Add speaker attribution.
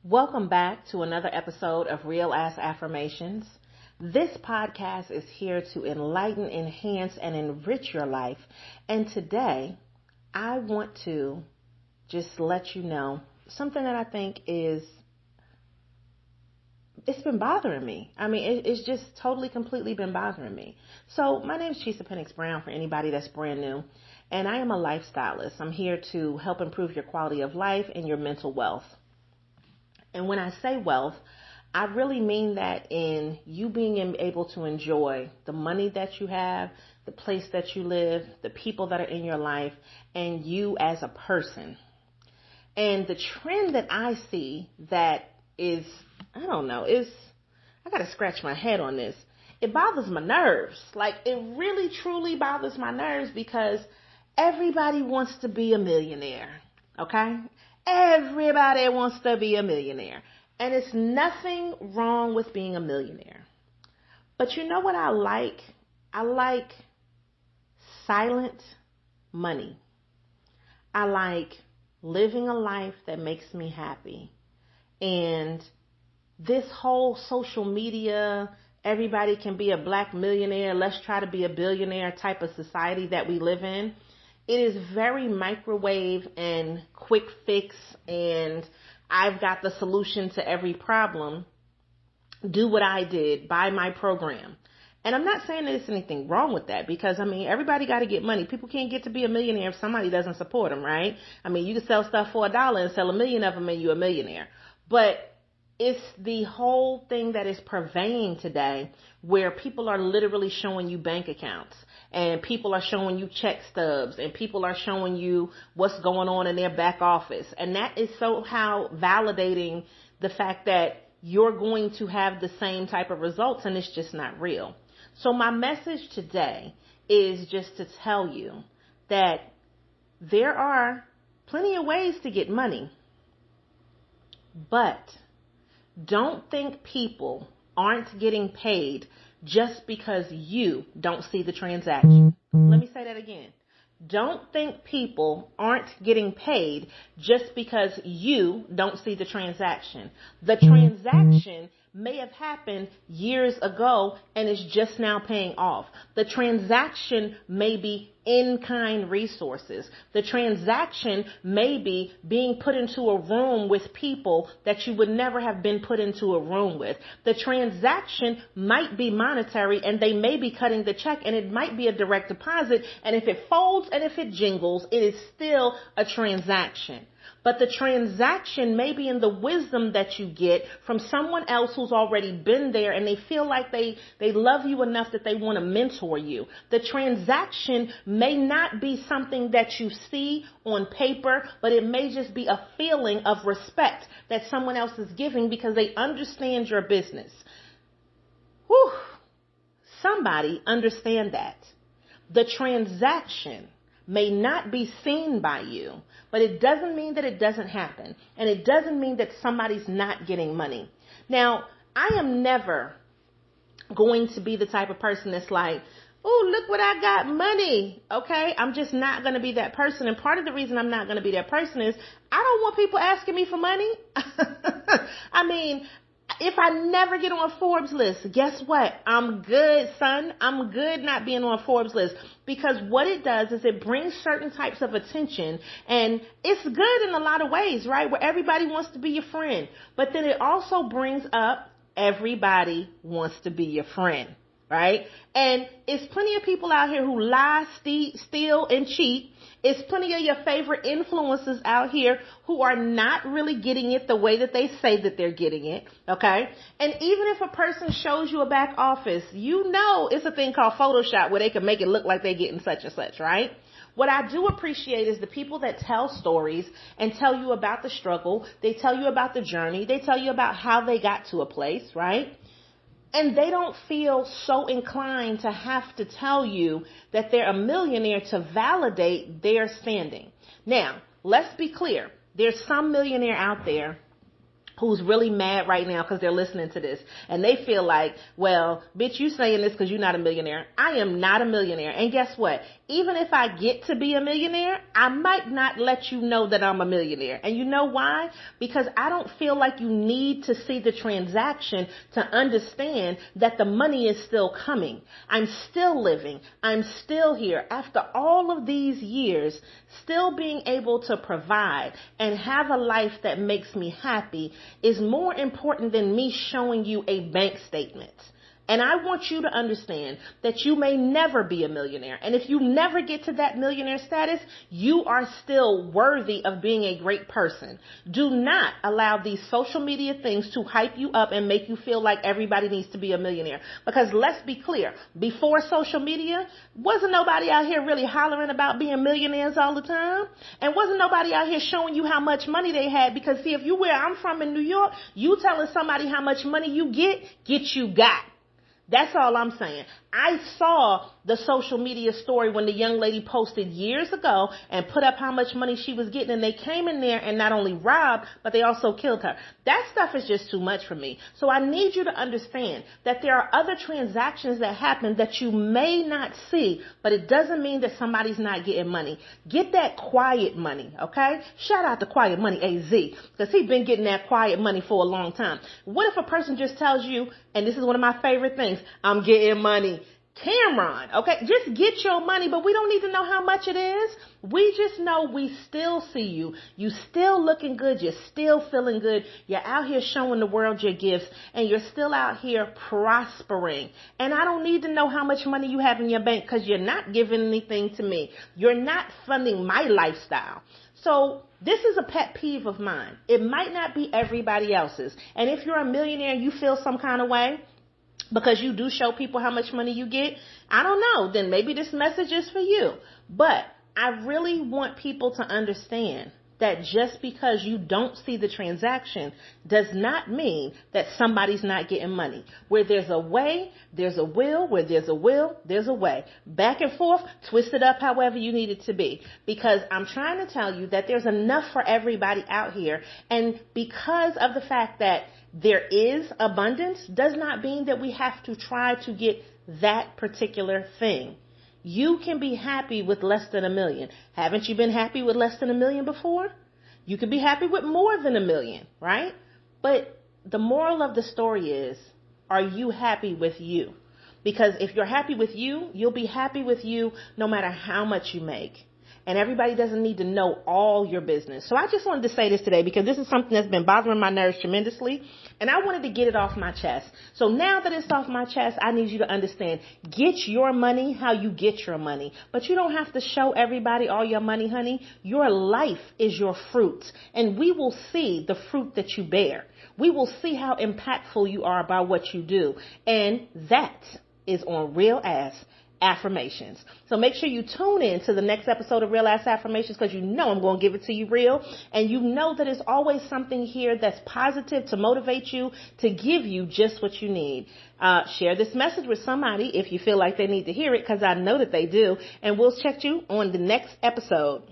Speaker 1: Welcome back to another episode of Real Ass Affirmations. This podcast is here to enlighten, enhance, and enrich your life. And today, I want to just let you know something that I think it's been bothering me. It's just totally, completely been bothering me. So my name is Chisa Pennix-Brown for anybody that's brand new. And I am a lifestylist. I'm here to help improve your quality of life and your mental wealth. And when I say wealth, I really mean that in you being able to enjoy the money that you have, the place that you live, the people that are in your life, and you as a person. And the trend that I see that is, I got to scratch my head on this. It bothers my nerves. It really, truly bothers my nerves because everybody wants to be a millionaire, okay? Everybody wants to be a millionaire. And it's nothing wrong with being a millionaire. But you know what I like? I like silent money. I like living a life that makes me happy. And this whole social media, everybody can be a black millionaire, let's try to be a billionaire type of society that we live in. It is very microwave and quick fix, and I've got the solution to every problem. Do what I did, buy my program. And I'm not saying there's anything wrong with that because, everybody got to get money. People can't get to be a millionaire if somebody doesn't support them, right? You can sell stuff for $1 and sell 1,000,000 of them and you're a millionaire. But it's the whole thing that is purveying today where people are literally showing you bank accounts and people are showing you check stubs and people are showing you what's going on in their back office. And that is somehow validating the fact that you're going to have the same type of results and it's just not real. So my message today is just to tell you that there are plenty of ways to get money, but don't think people aren't getting paid just because you don't see the transaction. Let me say that again. Don't think people aren't getting paid just because you don't see the transaction. The transaction may have happened years ago and is just now paying off. The transaction may be in-kind resources. The transaction may be being put into a room with people that you would never have been put into a room with. The transaction might be monetary and they may be cutting the check and it might be a direct deposit. And if it folds and if it jingles, it is still a transaction. But the transaction may be in the wisdom that you get from someone else who's already been there and they feel like they love you enough that they want to mentor you. The transaction may not be something that you see on paper, but it may just be a feeling of respect that someone else is giving because they understand your business. Whew. Somebody understand that. The transaction may not be seen by you, but it doesn't mean that it doesn't happen. And it doesn't mean that somebody's not getting money. Now, I am never going to be the type of person that's like, oh, look what I got, money. Okay. I'm just not going to be that person. And part of the reason I'm not going to be that person is I don't want people asking me for money. If I never get on Forbes list, guess what? I'm good, son. I'm good not being on Forbes list because what it does is it brings certain types of attention and it's good in a lot of ways, right? Where everybody wants to be your friend, but then it also brings up everybody wants to be your friend, right? And it's plenty of people out here who lie, steal, and cheat. It's plenty of your favorite influencers out here who are not really getting it the way that they say that they're getting it, okay? And even if a person shows you a back office, you know it's a thing called Photoshop where they can make it look like they're getting such and such, right? What I do appreciate is the people that tell stories and tell you about the struggle. They tell you about the journey. They tell you about how they got to a place, right? And they don't feel so inclined to have to tell you that they're a millionaire to validate their standing. Now, let's be clear. There's some millionaire out there who's really mad right now because they're listening to this and they feel like, well, bitch, you saying this because you're not a millionaire. I am not a millionaire. And guess what? Even if I get to be a millionaire, I might not let you know that I'm a millionaire. And you know why? Because I don't feel like you need to see the transaction to understand that the money is still coming. I'm still living. I'm still here. After all of these years, still being able to provide and have a life that makes me happy is more important than me showing you a bank statement. And I want you to understand that you may never be a millionaire. And if you never get to that millionaire status, you are still worthy of being a great person. Do not allow these social media things to hype you up and make you feel like everybody needs to be a millionaire. Because let's be clear, before social media, wasn't nobody out here really hollering about being millionaires all the time? And wasn't nobody out here showing you how much money they had? Because see, if you where I'm from in New York, you telling somebody how much money you get you got. That's all I'm saying. I saw the social media story when the young lady posted years ago and put up how much money she was getting, and they came in there and not only robbed, but they also killed her. That stuff is just too much for me. So I need you to understand that there are other transactions that happen that you may not see, but it doesn't mean that somebody's not getting money. Get that quiet money, okay? Shout out to Quiet Money AZ, because he's been getting that quiet money for a long time. What if a person just tells you, and this is one of my favorite things, I'm getting money. Cameron, okay, just get your money, but we don't need to know how much it is. We just know we still see you. You still looking good. You're still feeling good. You're out here showing the world your gifts, and you're still out here prospering. And I don't need to know how much money you have in your bank because you're not giving anything to me. You're not funding my lifestyle. So this is a pet peeve of mine. It might not be everybody else's. And if you're a millionaire and you feel some kind of way, because you do show people how much money you get, I don't know, then maybe this message is for you. But I really want people to understand that just because you don't see the transaction does not mean that somebody's not getting money. Where there's a way, there's a will. Where there's a will, there's a way. Back and forth, twist it up however you need it to be. Because I'm trying to tell you that there's enough for everybody out here. And because of the fact that there is abundance does not mean that we have to try to get that particular thing. You can be happy with less than $1 million. Haven't you been happy with less than $1 million before? You could be happy with more than $1 million, right? But the moral of the story is, are you happy with you? Because if you're happy with you, you'll be happy with you no matter how much you make. And everybody doesn't need to know all your business. So I just wanted to say this today because this is something that's been bothering my nerves tremendously. And I wanted to get it off my chest. So now that it's off my chest, I need you to understand, get your money how you get your money. But you don't have to show everybody all your money, honey. Your life is your fruit. And we will see the fruit that you bear. We will see how impactful you are by what you do. And that is on Real Ass Affirmations. So make sure you tune in to the next episode of Real Ass Affirmations because you know I'm going to give it to you real. And you know that there's always something here that's positive to motivate you, to give you just what you need. Share this message with somebody if you feel like they need to hear it because I know that they do. And we'll check you on the next episode.